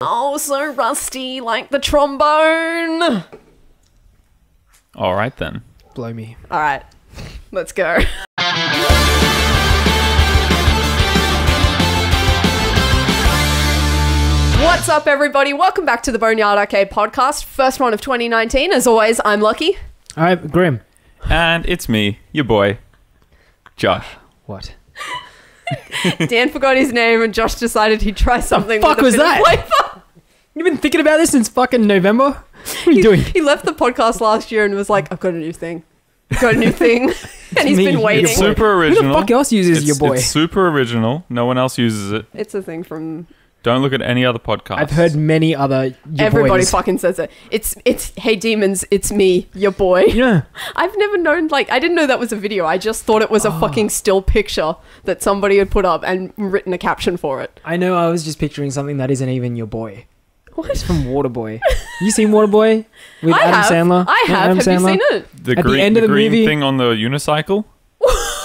Oh, so rusty, like the trombone. All right, then. Blow me. All right, let's go. What's up, everybody? Welcome back to the Boneyard Arcade Podcast. First one of 2019. As always, I'm Lucky. All right, Grim. And it's me, your boy, Josh. What? Dan forgot his name and Josh decided he'd try something fuck with a was bit of that? flavor. You've been thinking about this since fucking November? What are you doing? He left the podcast last year and was like, I've got a new thing. Got a new thing. And he's me, been your waiting. It's super Who original. the fuck else uses your boy? It's super original. No one else uses it. It's a thing from... Don't look at any other podcast. I've heard many other your Everybody boys. fucking says it. It's hey demons, it's me, your boy. Yeah. I've never known, like, I didn't know that was a video. I just thought it was a fucking still picture that somebody had put up and written a caption for it. I know, I was just picturing something that isn't even your boy. What? It's from Waterboy. You seen Waterboy? With I Adam have. Sandler? I Yeah, have. Adam Have Sandler? you seen it? the at the green, end of the green movie- thing on the unicycle.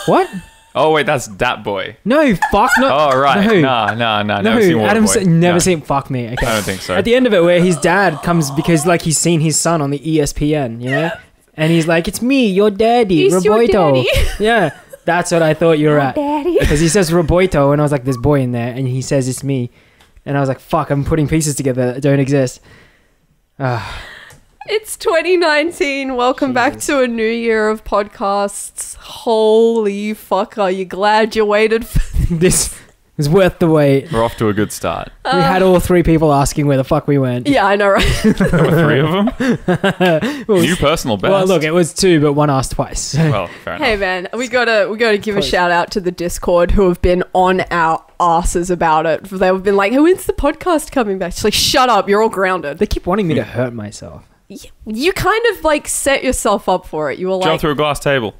What? Oh wait, that's that boy. No, fuck no. Oh right, No. nah. No, Never seen Adam Waterboy. never No. seen. Fuck me. Okay. I don't think so. At the end of it, where his dad comes because like he's seen his son on the ESPN, you know, and he's like, "It's me, your daddy, He's your Roboto." daddy. Yeah, that's what I thought you were at. Daddy. Because he says Roboto, and I was like, "There's boy in there," and he says it's me, and I was like, "Fuck, I'm putting pieces together that don't exist." It's 2019. Welcome back Jesus. to a new year of podcasts. Holy fuck, are you glad you waited for This is worth the wait. We're off to a good start. We had all three people asking where the fuck we went. Yeah, I know, right? There were three of them. New personal best. Well, look, it was two, but one asked twice. Well, fair enough. Hey man, we gotta give a Close. shout out to the Discord who have been on our asses about it. They've been like, when's the podcast coming back? It's like, shut up, you're all grounded. They keep wanting me to hurt myself. You kind of like set yourself up for it. You were Jump like, through a glass table.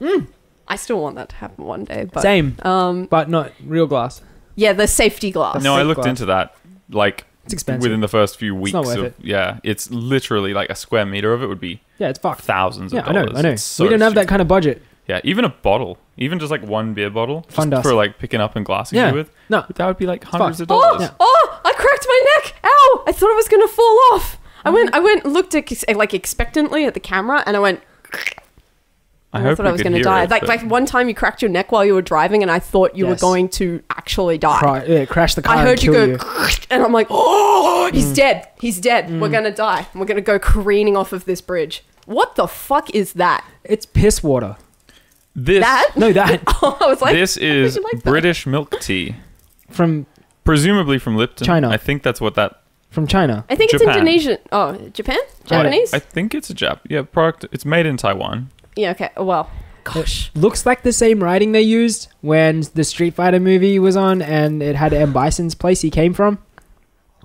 I still want that to happen one day. But, Same, but not real glass. yeah, the safety glass. No, I Fake looked glass. into that. Like It's expensive. within the first few weeks not worth of it. it's literally like a square meter of it would be Yeah, it's fucked. thousands Yeah, of I know, dollars. I know. It's so We don't have that stupid. kind of budget. Yeah, even a bottle, even just like one beer bottle, Fun just dust. for like picking up and glassing Yeah. you with. No. That would be like hundreds fucked. of dollars. Oh, Yeah. oh, I cracked my neck. Ow, I thought it was going to fall off. I went, looked at, like expectantly at the camera and I went, I I hope thought we I was could going to hear die. it, Like but- one time you cracked your neck while you were driving and I thought you were Yes. going to actually die. Crash the car. I heard and you kill go, and I'm like, oh, Mm. he's dead. He's dead. We're going to die. We're going to go careening off of this bridge. What the fuck is that? It's piss water. this That? No, that Oh, I was like, this is you like that? British milk tea, from presumably from Lipton. China. I think that's what that. China. I think Japan. it's Indonesian. Oh, Japan? Japanese? I think it's a product. It's made in Taiwan. Yeah, okay. Well, gosh. Looks like the same writing they used when the Street Fighter movie was on, and it had M. Bison's place he came from,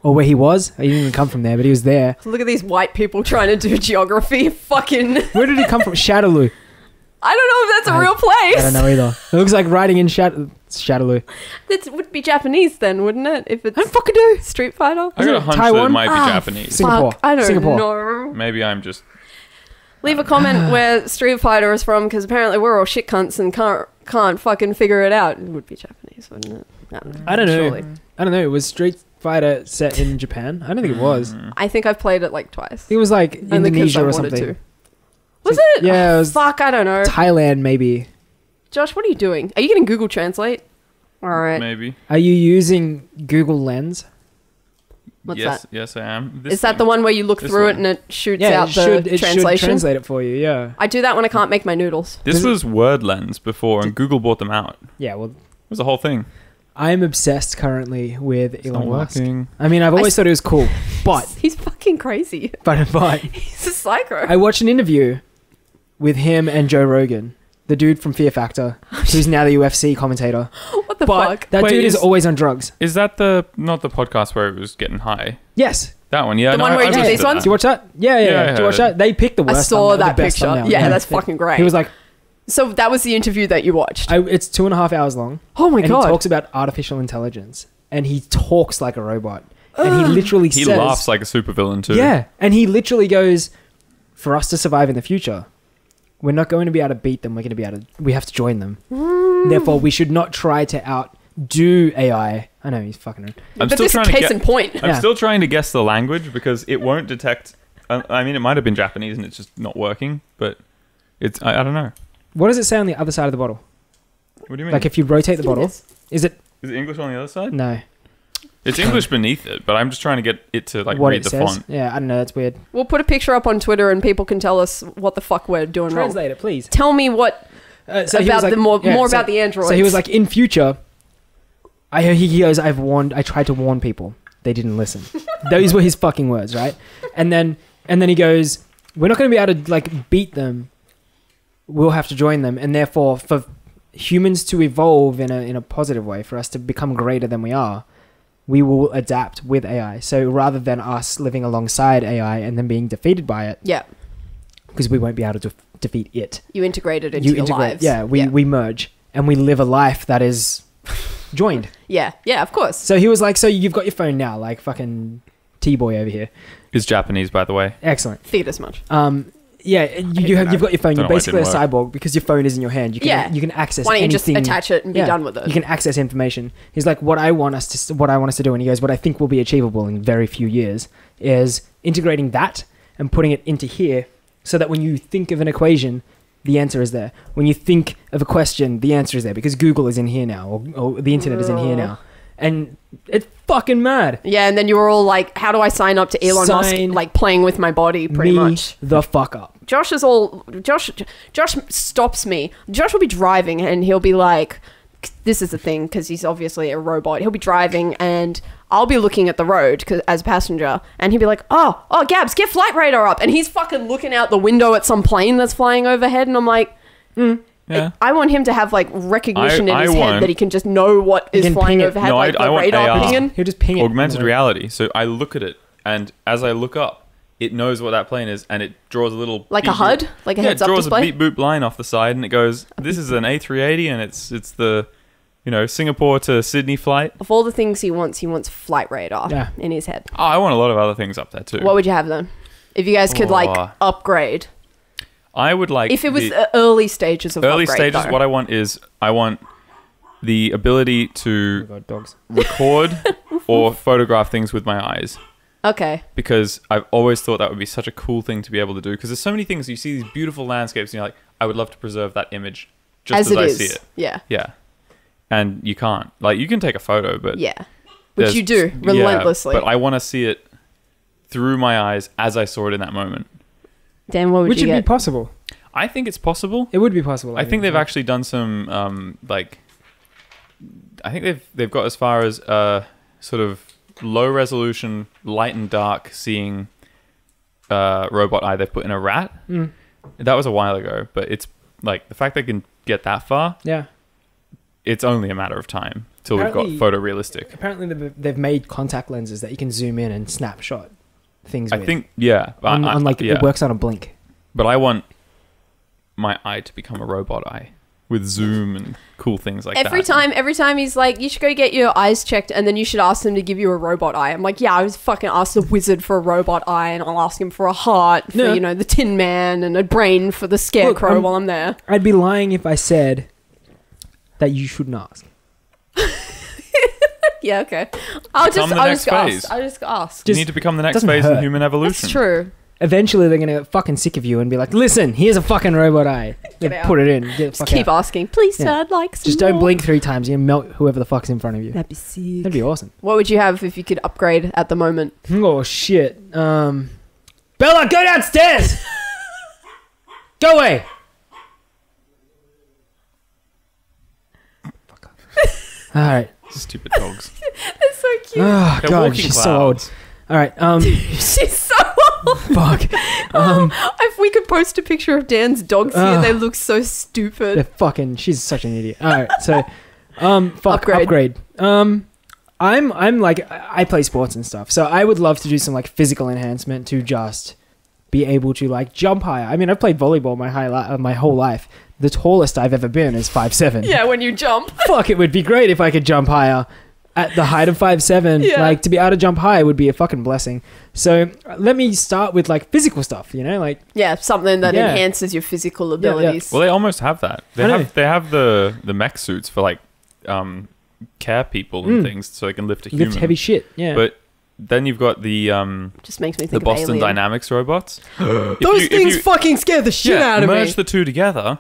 or where he was. He didn't even come from there, but he was there. Look at these white people trying to do geography. Fucking... Where did he come from? Shadaloo. I don't know if that's a real I place. don't know either. It looks like writing in Shadaloo. That would be Japanese then, wouldn't it? If it's I don't fucking do. Street Fighter. I got a hunch that Taiwan? it might be Ah, Japanese. Singapore. Fuck, I don't Singapore. know. Maybe I'm just. Leave a comment where Street Fighter is from, because apparently we're all shit cunts and can't fucking figure it out. It would be Japanese, wouldn't it? I don't know. Surely. I don't know. Was Street Fighter set in Japan? I don't think it was. I think I've played it like twice. It was like Only 'cause I Indonesia or wanted something. to. Was it? Yeah, it was Fuck, I don't know. Thailand maybe. Josh, what are you doing? Are you getting Google Translate? All right. Maybe. Are you using Google Lens? What's yes, that? yes, I am. Is that the one where you look This through it one. and it shoots Yeah, out it the should translation? translate it for you. Yeah. I do that when I can't make my noodles. This Does it- was WordLens before, and Google bought them out. It Yeah. Well, was a whole thing. I'm obsessed currently with It's Elon not Musk. working. I mean, I've always thought it was cool, but He's fucking crazy. but He's a psycho. I watched an interview with him and Joe Rogan, the dude from Fear Factor, who's now the UFC commentator. What the But fuck? that Wait, dude is is- always on drugs. Is that not the podcast where it was getting high? Yes. That one, yeah. The no, one I- where I he did listened these to ones? Did you watch that? Yeah. Yeah, I Did you watch heard. that? They picked the I worst. saw thumbnail, that the best picture. thumbnail. Yeah, that's fucking great. He was like, So that was the interview that you watched. it's 2.5 hours long. Oh my and god. he talks about artificial intelligence, and he talks like a robot, and he literally He says, laughs like a supervillain too. yeah, and he literally goes, for us to survive in the future, we're not going to be able to beat them. We have to join them. Therefore, we should not try to do AI. I know he's fucking. I'm But still this trying is to case in point. I'm Yeah. still trying to guess the language because it won't detect. I mean, it might have been Japanese and it's just not working, but it's. I don't know. What does it say on the other side of the bottle? What do you mean? Like if you rotate the Give me bottle, this. is it? Is it English on the other side? No. It's English beneath it, but I'm just trying to get it to like what read it the says? font. Yeah, I don't know. That's weird. We'll put a picture up on Twitter and people can tell us what the fuck we're doing wrong. Translate it, please. Tell me what So he was about like- the more yeah, so- about the androids. So he was like, in future, he goes, I tried to warn people. They didn't listen. Those were his fucking words, right? And then he goes, we're not going to be able to like beat them. We'll have to join them, and therefore, for humans to evolve in a positive way, for us to become greater than we are, we will adapt with AI. So rather than us living alongside AI and then being defeated by it, yeah, because we won't be able to defeat it. you integrate it into your lives. Yeah, we merge and we live a life that is joined. yeah, of course. So he was like, so you've got your phone now, like fucking T-boy over here. It's Japanese, by the way. Excellent. Figured as much. Yeah, you've got your phone. Don't You're know why it basically a didn't work. cyborg because your phone is in your hand. You can access Why don't you just anything. attach it and be Yeah. done with it? You can access information. He's like, what I want us to do, and he goes, what I think will be achievable in very few years is integrating that and putting it into here, so that when you think of an equation, the answer is there. When you think of a question, the answer is there because Google is in here now, or the internet is in here now, and it's fucking mad. Yeah, and then you were all like, how do I sign up to Elon Sign Musk, like playing with my body pretty Me much. the fuck up. Josh stops me. Josh will be driving and he'll be like, this is the thing, because he's obviously a robot. He'll be driving and I'll be looking at the road as a passenger, and he'll be like, oh, Gabs, get flight radar up. And he's fucking looking out the window at some plane that's flying overhead, and I'm like, Yeah. I want him to have like recognition in I his head want- that he can just know what He is can flying ping it. overhead, No, like I the want radar AR. pinging. He'll just ping it. Augmented reality. So I look at it, and as I look up, it knows what that plane is, and it draws a little Like a beep HUD? boop. Like a Yeah, heads-up it draws display? a beep boop line off the side, and it goes, "This is an A380, and it's the, Singapore to Sydney flight." Of all the things he wants flight radar Yeah. in his head. Oh, I want a lot of other things up there too. What would you have then? If you guys could like Oh. upgrade. I would like If it was the early stages of early upgrade, stages. though. What I want the ability Oh to God, dogs. record or photograph things with my eyes. Okay. Because I've always thought that would be such a cool thing to be able to do. Because there's so many things, you see these beautiful landscapes, and you're like, I would love to preserve that image just as I see it. Yeah. Yeah. And you can't. Like, you can take a photo, but... Yeah. Which there's- you do yeah, relentlessly. but I want to see it through my eyes as I saw it in that moment. Dan, what would Which you would be get? possible. I think it's possible. It would be possible. I think they've actually done some, I think they've got as far as sort of low resolution, light and dark seeing robot eye they put in a rat. That was a while ago, but it's like the fact they can get that far, Yeah. it's only a matter of time till we've Apparently- got photorealistic. Apparently, they've made contact lenses that you can zoom in and snapshot things I with. think, yeah. on like yeah. it works on a blink. But I want my eye to become a robot eye with zoom and cool things like Every that. time he's like, you should go get your eyes checked, and then you should ask them to give you a robot eye. I'm like, yeah, I was fucking ask the wizard for a robot eye, and I'll ask him for a heart for, Yeah. the Tin Man, and a brain for the Scarecrow Look, while I'm there. I'd be lying if I said that you shouldn't ask. Yeah, okay. I'll Become the just next phase. ask. I'll just ask. You Just need to become the next doesn't phase in hurt. human evolution. That's true. Eventually, they're gonna get fucking sick of you and be like, "Listen, here's a fucking robot eye. Get Then out. put it in. Get the Just fuck keep out. asking. Please, Yeah. sir, I'd like some Just don't more." blink 3 times. You melt whoever the fuck's in front of you. That'd be sick. That'd be awesome. What would you have if you could upgrade at the moment? Oh shit. Bella, go downstairs. Go away. Fuck off. All right. Stupid dogs. That's so cute. Oh They're god, walking she's so old. clouds. All right. She's so old. Fuck. If we could post a picture of Dan's dogs here, Ugh. they look so They're stupid. fucking. She's such an idiot. All right. So, fuck Upgrade. upgrade. I'm like I play sports and stuff, so I would love to do some like physical enhancement to just be able to like jump higher. I mean, I've played volleyball my whole life. The tallest I've ever been is 5'7". Yeah, when you jump. Fuck, it would be great if I could jump higher. At the height of 5'7", Yeah. like to be able to jump high would be a fucking blessing. So let me start with like physical stuff, like Yeah, something that Yeah. enhances your physical yeah. abilities. Well, they almost have that. I know. They have the mech suits for like care people and things, so they can lift a human. Lift heavy shit. Yeah. But then you've got the Just makes me the think of Boston Alien. Dynamics robots. Those things fucking scare the shit out of me. Merge the two together,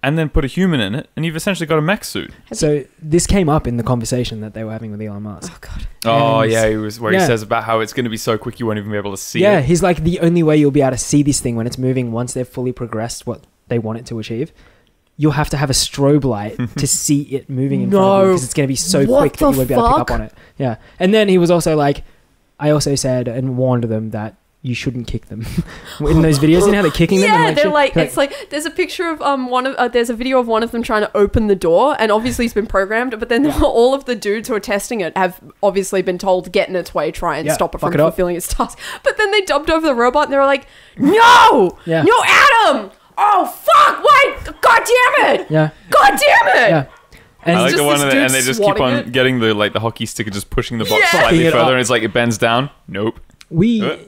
and then put a human in it, and you've essentially got a mech suit. So this came up in the conversation that they were having with Elon Musk. Oh god. Oh And- yeah, he says about how it's going to be so quick you won't even be able to see Yeah, it. he's like, the only way you'll be able to see this thing when it's moving, once they've fully progressed what they want it to achieve, you'll have to have a strobe light to see it moving in front of you, because it's going to be so What quick that you the won't be able to pick up fuck? on it. Yeah. And then he was also like, I also said and warned them that you shouldn't kick them in those videos. You know how they're kicking them? Yeah, And they're shit? like, it's like there's a picture of there's a video of one of them trying to open the door, and obviously it's been programmed, but then all of the dudes who are testing it have obviously been told to get in its way, try and Yeah, stop it fuck from it up. fulfilling its task. But then they dubbed over the robot and they were like, no, Yeah. no, Adam, oh fuck, why, god damn it, Yeah. god damn it. Yeah. And I like just the one this of the, dude and they just keep swatting on it. getting the hockey stick and just pushing the box Yeah. slightly Fucking it further, up. and it's like it bends down. Nope. we're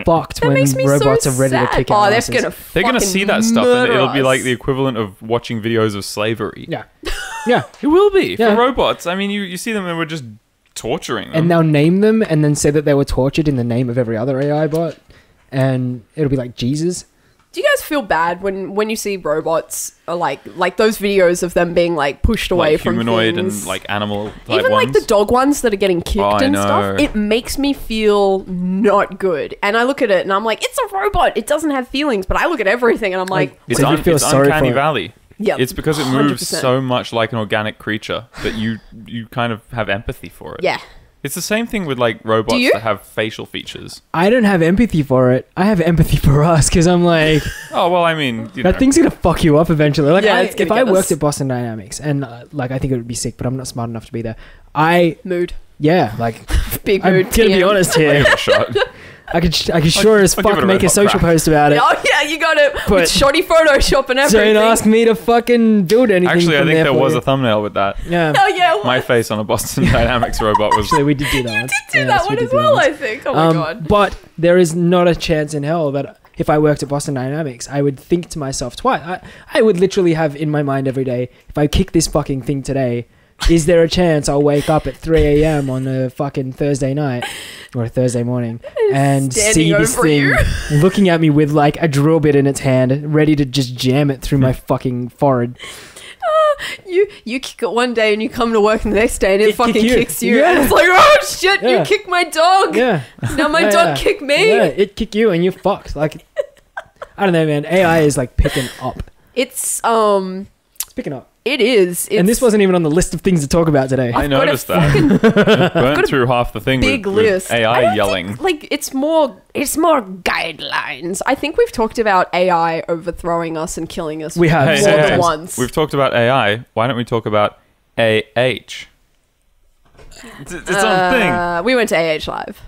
fucked That when makes me robots so are ready sad. to kick our they're asses. gonna They're gonna fucking see that stuff, and murder it'll be like us. the equivalent of watching videos of slavery. Yeah. Yeah. It will be Yeah. for robots. I mean, you see them and we're just torturing them. And they'll name them and then say that they were tortured in the name of every other AI bot. And it'll be like, Jesus. Do you guys feel bad when you see robots like those videos of them being like pushed away like from humanoid things? and like animal type Even ones. like the dog ones that are getting kicked Oh, I and know. stuff, it makes me feel not good. And I look at it and I'm like, it's a robot. It doesn't have feelings. But I look at everything and I'm like, It's, So you feel it's sorry uncanny for it. valley. yeah, It's because it moves 100%. so much like an organic creature that you kind of have empathy for it. Yeah. It's the same thing with like robots Do you? that have facial features. I don't have empathy for it. I have empathy for us because I'm like, Oh well, I mean, you know. that thing's going to fuck you up eventually. Like, Yeah, it's if gonna I get worked us. at Boston Dynamics and like, I think it would be sick, but I'm not smart enough to be there. Mood. Yeah, like, Big I'm mood. going to be TM. honest I'll here. give it a shot. I could sure as I'll give fuck it a make red a hot social crack. post about it. Oh yeah, you got it. But- With shoddy Photoshop and everything. Don't ask me to fucking build anything. Actually, I from think there for was you. a thumbnail with that. Yeah. Oh yeah, what? My face on a Boston Dynamics robot was. Actually, we did do that one. do that one as well, I think. Oh my god. But there is not a chance in hell that if I worked at Boston Dynamics, I would think to myself twice. I would literally have in my mind every day, if I kick this fucking thing today, is there a chance I'll wake up at 3 a.m. on a fucking Thursday night or a Thursday morning and Standing see this over thing you. looking at me with like a drill bit in its hand, ready to just jam it through my fucking forehead? You kick it one day and you come to work the next day and it It fucking kick you. kicks you. Yeah. And it's like, oh shit, Yeah. you kicked my dog. Yeah. Now my Yeah, dog yeah. kicked me. Yeah, it kick you and you're fucked. Like, I don't know, man. AI is like picking up. It's It's picking up. it is. It's And this wasn't even on the list of things to talk about today. I I've got a noticed that. It burnt through half the thing big with list. I AI don't yelling. think, like it's more guidelines. I think we've talked about AI overthrowing us and killing us. We have. Hey, more hey, than hey. once. We've talked about AI. Why don't we talk about AH? It's its own thing. We went to AH Live.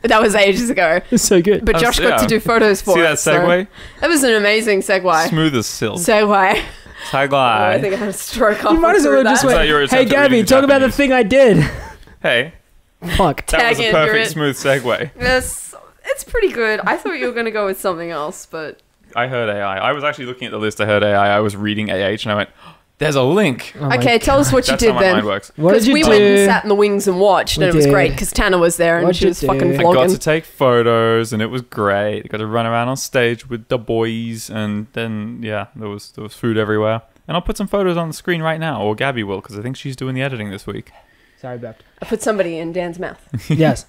That was ages ago. It's so good. But Oh, Josh so got to yeah. do photos for See that us. so- segue? That was an amazing segue. Smooth as silk. Segue. Segue. I think I had a stroke You might halfway as well through just that. Is that went, your hey attempt at Gabby, reading talk about the Japanese? thing I did. Hey, Fuck. that was Tag a in, perfect you're smooth segue. Yes, it's pretty good. I thought you were going to go with something else, but I heard AI. I was actually looking at the list. I heard AI. I was reading AH and I went, there's a link. Oh my okay, tell us what you That's did how my mind then. works. What did Because you we do? went and sat in the wings and watched, We and it was did. great because Tana was there and What'd she you was do? fucking I I got vlogging. to take photos and it was great. I got to run around on stage with the boys and then yeah, there was food everywhere. And I'll put some photos on the screen right now, or Gabby will, because I think she's doing the editing this week. Sorry, burped. I put somebody in Dan's mouth. Yes.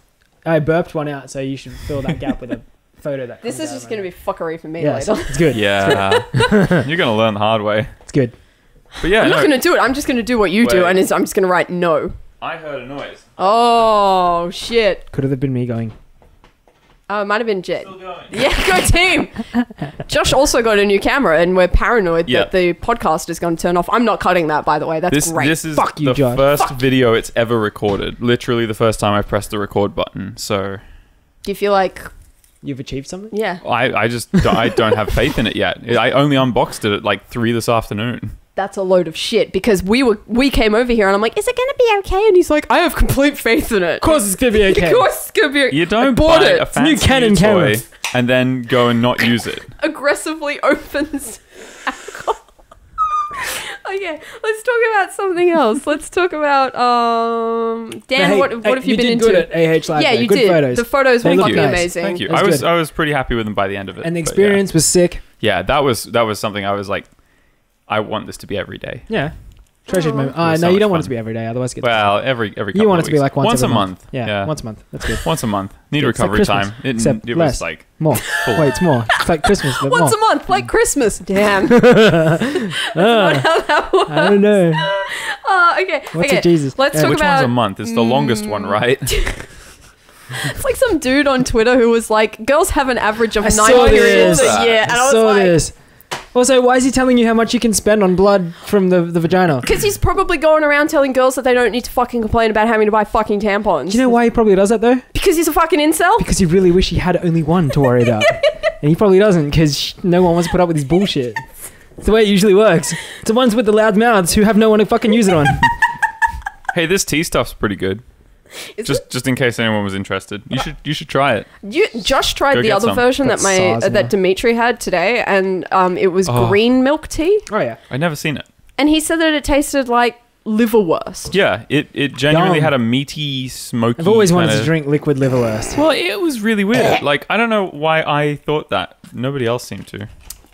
I burped one out, so you should fill that gap with a photo that This comes is out just of going to my be fuckery for me mouth. Yes, later. it's good. Yeah, you're gonna learn the hard way. It's good. But yeah, I'm not no, going to do it. I'm just going to do what you do, Wait. and I'm just going to write no. I heard a noise. Oh, shit. Could have been me going. Oh, it might have been Jet. Still going. Yeah, go team. Josh also got a new camera, and we're paranoid Yep. that the podcast is going to turn off. I'm not cutting that, by the way. That's great. This is Fuck you, the Josh. first video it's ever recorded. Literally the first time I pressed the record button. So Do you feel like, You've achieved something? yeah, I just I don't have faith in it yet. I only unboxed it at like 3 this afternoon. that's a load of shit? Because we came over here, and I'm like, is it going to be okay? And he's like, I have complete faith in it. Of course it's going to be okay. Of course it's going to be You don't bought buy it. a It's fancy new Canon new camera. toy and then go and not use it. aggressively opens Okay, let's talk about something else. Let's talk about Dan. Hey, what have you been did into? good at AH Live. Yeah, though. you Good did. Photos. The photos were They look fucking nice. amazing. Thank you. That's good. I was pretty happy with them by the end of it. And the but experience was sick. Yeah, that was something I was like, I want this to be every day. Yeah. Treasured moment. It was No, so you don't much want it fun. to be every day. Otherwise, it gets Well, every couple you want of it to be weeks. like once a every month. Yeah, once a month. That's good. Once a month. Need It's like recovery Christmas, time. except It less. was like More. full. Wait, it's more. It's like Christmas, but Once more. a month, like Christmas. Damn. Ah, How that was. I don't know. Okay. What's okay. it, Jesus? Let's Yeah. talk Which about. one's a month? It's the longest one, right? It's like some dude on Twitter who was like, "Girls have an average of I 9 saw periods this. a year," and I was saw like, this. Also, why is he telling you how much you can spend on blood from the vagina? because he's probably going around telling girls that they don't need to fucking complain about having to buy fucking tampons. Do you know why he probably does that though? Because he's a fucking incel. Because he really wish he had only one to worry about. And he probably doesn't because no one wants to put up with his bullshit. It's the way it usually works. It's the ones with the loud mouths who have no one to fucking use it on. Hey, this tea stuff's pretty good. Is Just in case anyone was interested, you should try it. Josh tried Go the get other some. version Got that SARS now. that Dimitri had today, and it was Oh. green milk tea, Oh yeah. I'd never seen it. and he said that it tasted like liverwurst. Yeah, it genuinely Yum. had a meaty, smoky. I've always wanted kinda- to drink liquid liverwurst. Well, it was really weird. Like, I don't know why I thought that. Nobody else seemed to.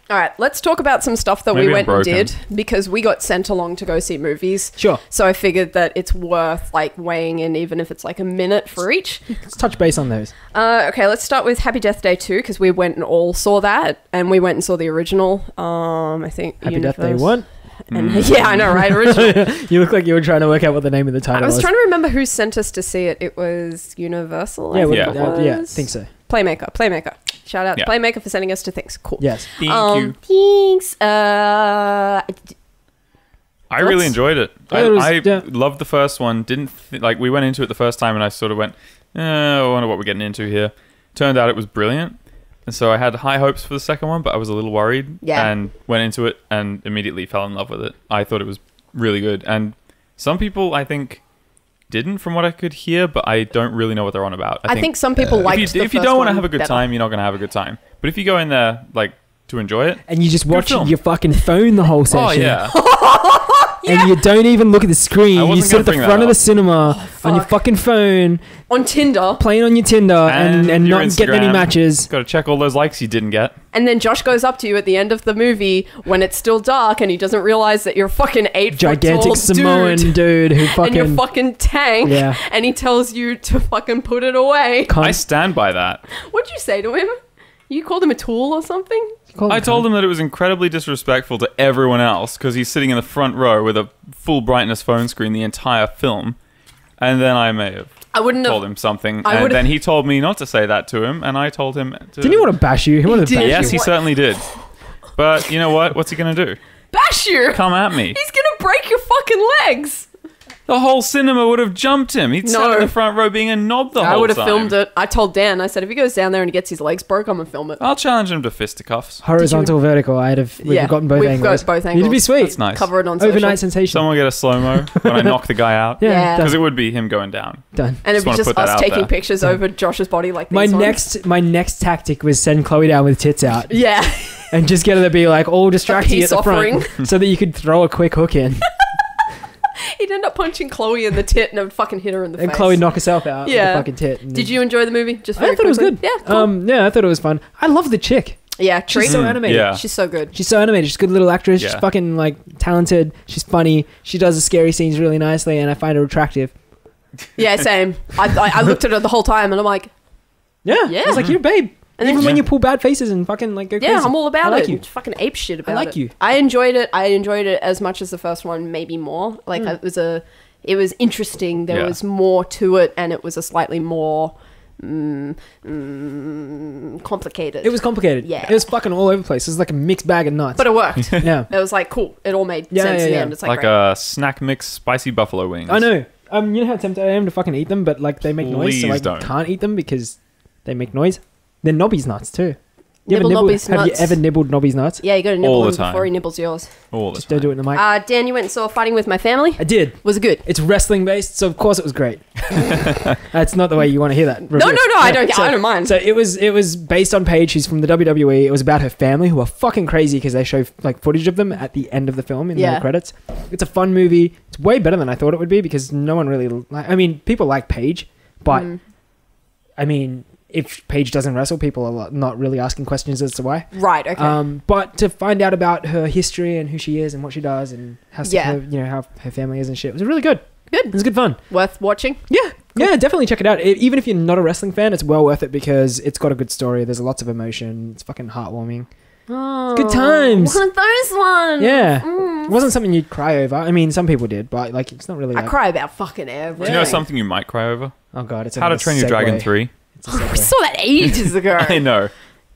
All right, let's talk about some stuff that Maybe we I'm went and broken. did because we got sent along to go see movies. Sure. So I figured that it's worth like weighing in, even if it's like a minute for each. Let's touch base on those. Okay, let's start with Happy Death Day 2 because we went and all saw that, and we went and saw the original. I think Happy Death Day Universe- 1. And yeah, I know, right? Original. You look like you were trying to work out what the name of the title I was was. trying to remember who sent us to see it. It was Universal. Yeah, I think Yeah. it yeah, was. think so. Playmaker. Shout out to Yeah. Playmaker for sending us to things. Cool. Yes. Thank you. Thanks. I really Thoughts? enjoyed it. Yeah, it was- I yeah. loved the first one. Like we went into it the first time, and I sort of went, I wonder what we're getting into here. Turned out it was brilliant, and so I had high hopes for the second one, but I was a little worried. Yeah. And went into it and immediately fell in love with it. I thought it was really good, and some people I think didn't, from what I could hear, but I don't really know what they're on about. I think some people liked if the you, if you first don't want to one have a good better. time, you're not going to have a good time. But if you go in there like to enjoy it, And you just watch film. your fucking phone the whole session. oh yeah. And you don't even look at the screen. I You wasn't sit gonna at the bring that front of the up. cinema on your fuck. fucking phone, On Tinder. playing on your Tinder and your not getting any Instagram. matches. Got to check all those likes you didn't get. And then Josh goes up to you at the end of the movie when it's still dark and he doesn't realize that you're a fucking 8 foot Gigantic tall Samoan dude dude who and you're fucking... fucking tank. Yeah. And he tells you to fucking put it away. Cunt. I stand by that. What'd you say to him? You called him a tool or something? I told him that it was incredibly disrespectful to everyone else because he's sitting in the front row with a full brightness phone screen the entire film. And then I may have I wouldn't told have. him something. I And would've- then he told me not to say that to him, and I told him to... Didn't he want to bash you? He wanted to did. bash Yes, you. he What? certainly did. But you know what? What's he going to do? Bash you! Come at me. He's gonna break your fucking legs! The whole cinema would have jumped him. He'd sat No. in the front row being a knob the I whole would have time. filmed it. I told Dan, I said, if he goes down there and he gets his legs broke, I'm gonna film it. I'll challenge him to fisticuffs. Horizontal, vertical. We've gotten both we've angles. got both You'd be angles. sweet. That's nice. Cover it on social. Overnight sensation. Someone get a slow-mo when I knock the guy out. Yeah, Yeah. Because done. it would be him going down. Done. And it'd be wanna just put that us out taking there. pictures over Josh's body like My these ones. my next tactic was send Chloe down with tits out Yeah. and just get her to be like all distracted at peace the front so that you could throw a quick hook in He'd end up punching Chloe in the tit and it would fucking hit her in the and face. Chloe knock herself out with Yeah. a fucking tit. And Did you enjoy the movie? Just I very thought it was quickly? good. Yeah, cool. Yeah, I thought it was fun. I love the chick. Yeah, Tree. She's so animated. Yeah. She's so good. She's so animated. She's a good little actress. She's Yeah. fucking like talented. She's funny. She does the scary scenes really nicely, and I find her attractive. Yeah, same. I looked at her the whole time and I'm like, Yeah, Yeah. I was like, you're a babe. And then Even when she- you pull bad faces and fucking like go crazy. yeah, I'm all about I like it. you. Just fucking ape shit about it. like you. I enjoyed it. I enjoyed it as much as the first one, maybe more. Like it was interesting. There Yeah. was more to it, and it was a slightly more complicated. It was complicated. Yeah. It was fucking all over the place. It was like a mixed bag of nuts. but it worked. yeah. It was like cool. It all made Yeah, sense yeah, in the yeah. end. It's like, Like great. a snack mix spicy buffalo wings. I know. You know how tempted I am to fucking eat them, but like they make noise, so I Please don't. can't eat them because they make noise. They're Nobby's nuts too. Nibble Nobby's Have you nuts. ever nibbled Nobby's nuts? Yeah, you got to nibble All the him time. before he nibbles yours. All the Just time. don't do it in the mic. Dan, you went and saw Fighting With My Family? I did. Was it good? It's wrestling based, so of course it was great. That's not the way you want to hear that. No, I don't mind. So it was based on Paige, who's from the WWE. It was about her family, who are fucking crazy because they show like footage of them at the end of the film in the credits. It's a fun movie. It's way better than I thought it would be because no one really. I mean, people like Paige, but I mean, if Paige doesn't wrestle, people are not really asking questions as to why. Right. Okay. But to find out about her history and who she is and what she does and how how her family is and shit, it was really good. Good. It was good fun. Worth watching. Yeah. Cool. Yeah, definitely check it out. Even if you're not a wrestling fan, it's well worth it because it's got a good story. There's lots of emotion. It's fucking heartwarming. Oh, Good times. One of those ones. Yeah. It wasn't something you'd cry over. I mean, some people did, but like it's not really. I cry about fucking everything. Do you know something you might cry over? Oh god, it's How to Train Your Dragon 3. It's a We segue. saw that ages ago. I know.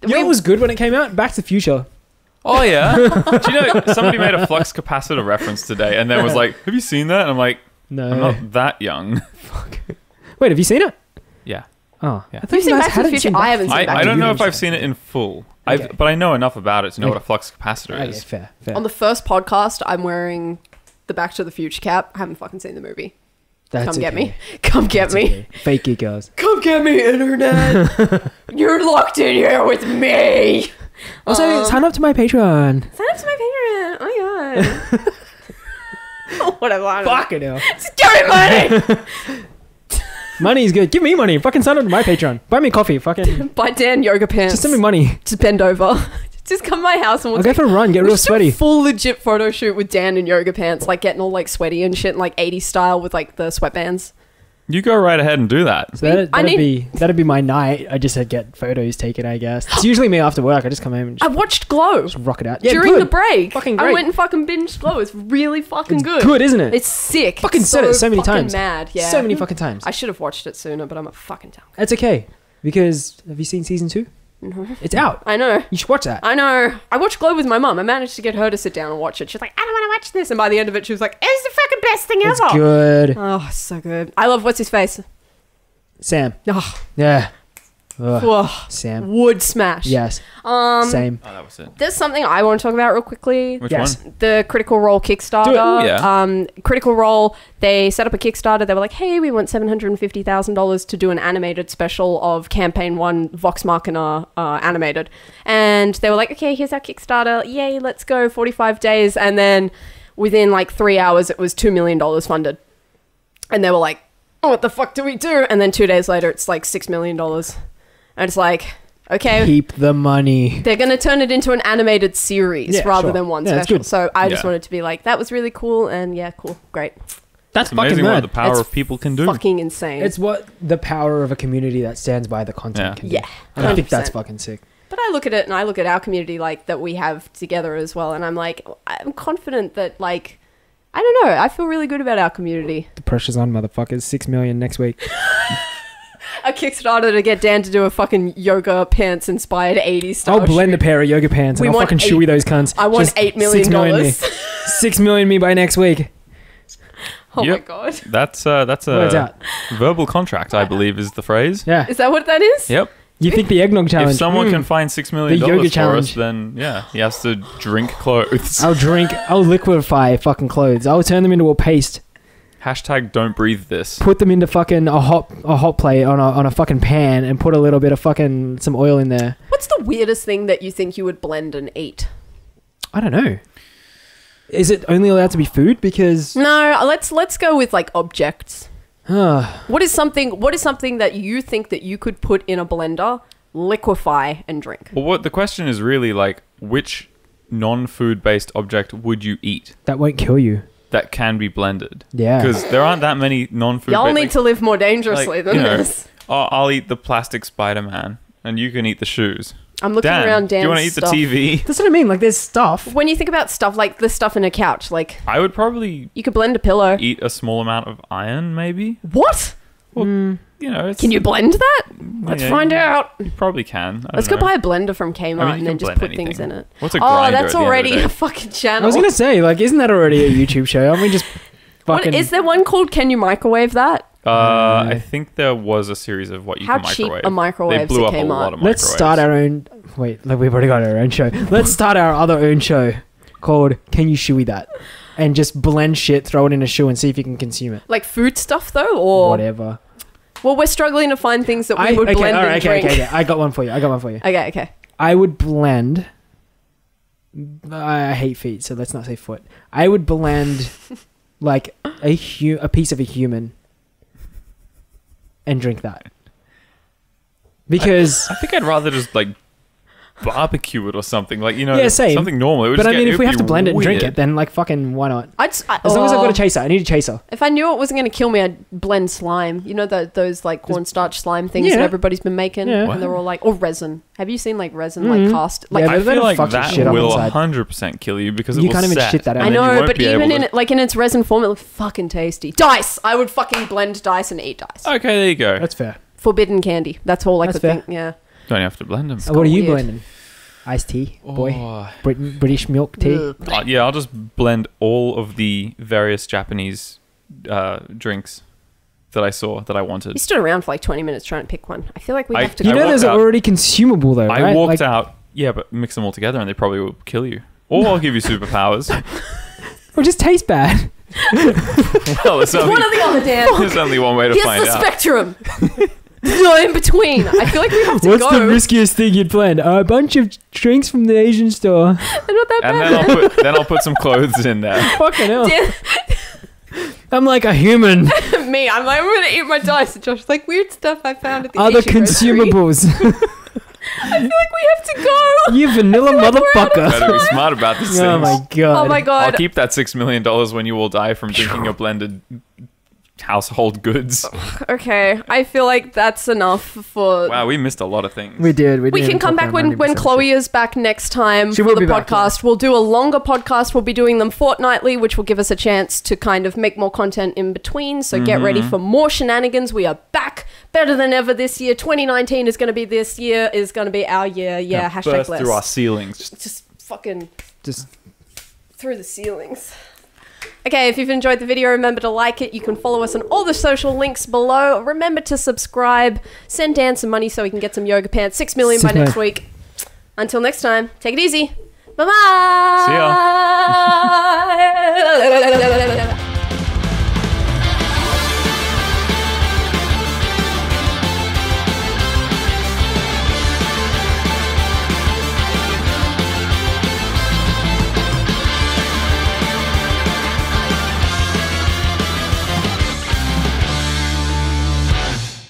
You know what was good when it came out? Back to the Future. Oh yeah. Do you know somebody made a flux capacitor reference today and then was like, "Have you seen that?" And I'm like, No. "I'm not that young." Wait, have you seen it? Yeah. Oh, Yeah. I thought You've you seen guys Back to the hadn't Future? seen Back I to haven't the seen Future. Back I to don't the know if Future. I've seen it in full. Okay. But I know enough about it to know what a flux capacitor Okay, is. fair. On the first podcast, I'm wearing the Back to the Future cap. I haven't fucking seen the movie. That's Come get okay. me. Come get That's me. okay. Fake geek girls. Come get me, internet. You're locked in here with me. Also, sign up to my Patreon. Sign up to my Patreon. Oh my god. Whatever. I don't know. Fucking hell. Just give me money. Money's good. Give me money. Fucking sign up to my Patreon. Buy me coffee. Fucking. Buy Dan yoga pants. Just send me money. Just bend over. Just come to my house and we'll I'll go for a run. Get real just do a sweaty. full legit photo shoot with Dan in yoga pants, like getting all like sweaty and shit, like 80s style with like the sweatbands. You go right ahead and do that. So that'd be my night. I just get photos taken, I guess. It's usually me after work. I just come home and I just, watched Glow just rock it out. Yeah, during good. the break. Fucking I great. went and fucking binged Glow. It's really fucking It's good. good, isn't it? It's sick. Fucking It's said it so many fucking times. Mad, yeah. So many fucking times. I should have watched it sooner, but I'm a fucking dumb. It's okay because have you seen season 2? No. It's out. I know. You should watch that. I know. I watched Glow with my mum. I managed to get her to sit down and watch it. She's like, I don't want to watch this. And by the end of it, she was like, it's the fucking best thing It's ever. good. Oh, so good. I love what's his face. Sam. Oh, Yeah. Ugh. whoa. Sam. Wood smash. Yes. Same. Oh, that was it. There's something I want to talk about real quickly. Which Yes. one? The Critical Role Kickstarter. Do it. Ooh, yeah. Critical Role, they set up a Kickstarter. They were like, hey, we want $750,000 to do an animated special of Campaign 1 Vox Machina animated. And they were like, okay, here's our Kickstarter. Yay, let's go. 45 days. And then within like 3 hours, it was $2 million funded. And they were like, oh, what the fuck do we do? And then 2 days later, it's like $6 million. And it's like, okay. Keep the money. They're going to turn it into an animated series Yeah, rather sure. than one Yeah, that's special. good. So I just Yeah. wanted to be like, that was really cool. And yeah, cool. Great. That's It's amazing fucking what mad. the power It's of people can do. Fucking insane. It's what the power of a community that stands by the content Yeah. can do. Yeah, And I think 100%. that's fucking sick. But I look at it and I look at our community like that we have together as well. And I'm like, I'm confident that like, I don't know. I feel really good about our community. The pressure's on, motherfuckers. 6 million next week. A Kickstarter to get Dan to do a fucking yoga pants inspired 80s style. I'll blend a shoot. pair of yoga pants We and I'll want fucking eight- shoey those cunts. I want Just $8 million. 6 million me. 6 million me by next week. Oh Yep. my god. That's Words a out. verbal contract, I believe, is the phrase. Yeah. Is that what that is? Yep. You think the eggnog challenge? If someone Mm. can find $6 million The yoga for us, challenge. then yeah, he has to drink clothes. I'll liquefy fucking clothes. I'll turn them into a paste. Hashtag don't breathe this. Put them into fucking a hot plate on a fucking pan and put a little bit of fucking some oil in there. What's the weirdest thing that you think you would blend and eat? I don't know. Is it only allowed to be food? Because No, let's go with like objects. uh, What is something that you think that you could put in a blender, liquefy, and drink? Well, what the question is really like, which non-food based object would you eat that won't kill you. that can be blended? Yeah. Because there aren't that many non-food. Y'all need to live more dangerously than you know, this. I'll eat the plastic Spider-Man, and you can eat the shoes. I'm looking Dan, around Dan's do you want to eat stuff. the TV? That's what I mean. Like there's stuff. When you think about stuff like the stuff in a couch, like I would probably you could blend a pillow. eat a small amount of iron, maybe. What? You know, it's, Can you blend that? Let's yeah, find out. You probably can. Let's go buy a blender from Kmart I mean, you and can then just blend put things anything. in it. What's a Oh, grinder that's at the end of the already day? a fucking channel. I was gonna say, like, isn't that already a YouTube show? Aren't we just What, fucking? is there one called Can You Microwave That? I think there was a series of what you How can cheap microwave. are microwaves They blew at up a Kmart? lot of Let's microwaves. start our own. Wait, like we've already got our own show. Let's start our other own show called Can You Shoey That? And just blend shit, throw it in a shoe and see if you can consume it. Like food stuff though, or whatever. Well, we're struggling to find things that we would blend and drink. Okay. I got one for you. Okay. I would blend. I hate feet, so let's not say foot. I would blend like a piece of a human and drink that. Because I think I'd rather just like barbecue it or something, like, you know, yeah, same. something normal. It would but just I mean, it if we would have to be blend it and drink weird. it, then like fucking why not? As As long as I've got a chaser, I need a chaser. If I knew it wasn't going to kill me, I'd blend slime. You know those like cornstarch slime things that everybody's been making, Yeah. and they're all like, or resin. Have you seen like resin like cast? Like Yeah, I but they feel don't like fuck your that shit up will inside. 100% kill you because it You will can't even set, shit that out. and I then you know, won't but be even able in to- it, like in its resin form, it looks fucking tasty. Dice. I would fucking blend dice and eat dice. Okay, there you go. That's fair. Forbidden candy. That's all I That's could fair. think. Yeah. Don't have to blend them. What are you weird. blending? Iced tea, boy. Oh. British milk tea. Ugh. Yeah, I'll just blend all of the various Japanese drinks that I saw that I You wanted. stood around for like 20 minutes trying to pick one. I feel like we I- have to You go. know, walked there's out. already consumable though, I right? walked Like, out. Yeah, but mix them all together and they probably will kill you. Or I'll give you superpowers. or just taste bad. Well, it's One only, or the other, Dan. there's only one way to Here's find the out. spectrum. No in between. I feel like we have to What's go. the riskiest thing you'd blend? A bunch of drinks from the Asian store. They're not that And bad. then I'll put some clothes in there. Fucking hell. Dan, I'm like a human. me, I'm like, I'm gonna eat my dice. And Josh's like, weird stuff I found at the Other Asian grocery. consumables. I feel like we have to go. You vanilla motherfucker. Better be smart about these things. Oh my god. Oh my I'll god. keep that $6 million when you all die from drinking your blended household goods. Okay, I feel like that's enough for. Wow, we missed a lot of things. We did. We can come back when Chloe is back next time She for will the be back, podcast. We'll do a longer podcast. We'll be doing them fortnightly, which will give us a chance to kind of make more content in between. So get ready for more shenanigans. We are back better than ever this year. 2019 is going to be this year, is going to be our year. Yeah, Now hashtag burst bless. through our ceilings. Just fucking Just through the ceilings. Okay, if you've enjoyed the video, remember to like it. You can follow us on all the social links below. Remember to subscribe. Send Dan some money so he can get some yoga pants. 6 million by 6 million. next week. Until next time, take it easy. Bye-bye. See ya.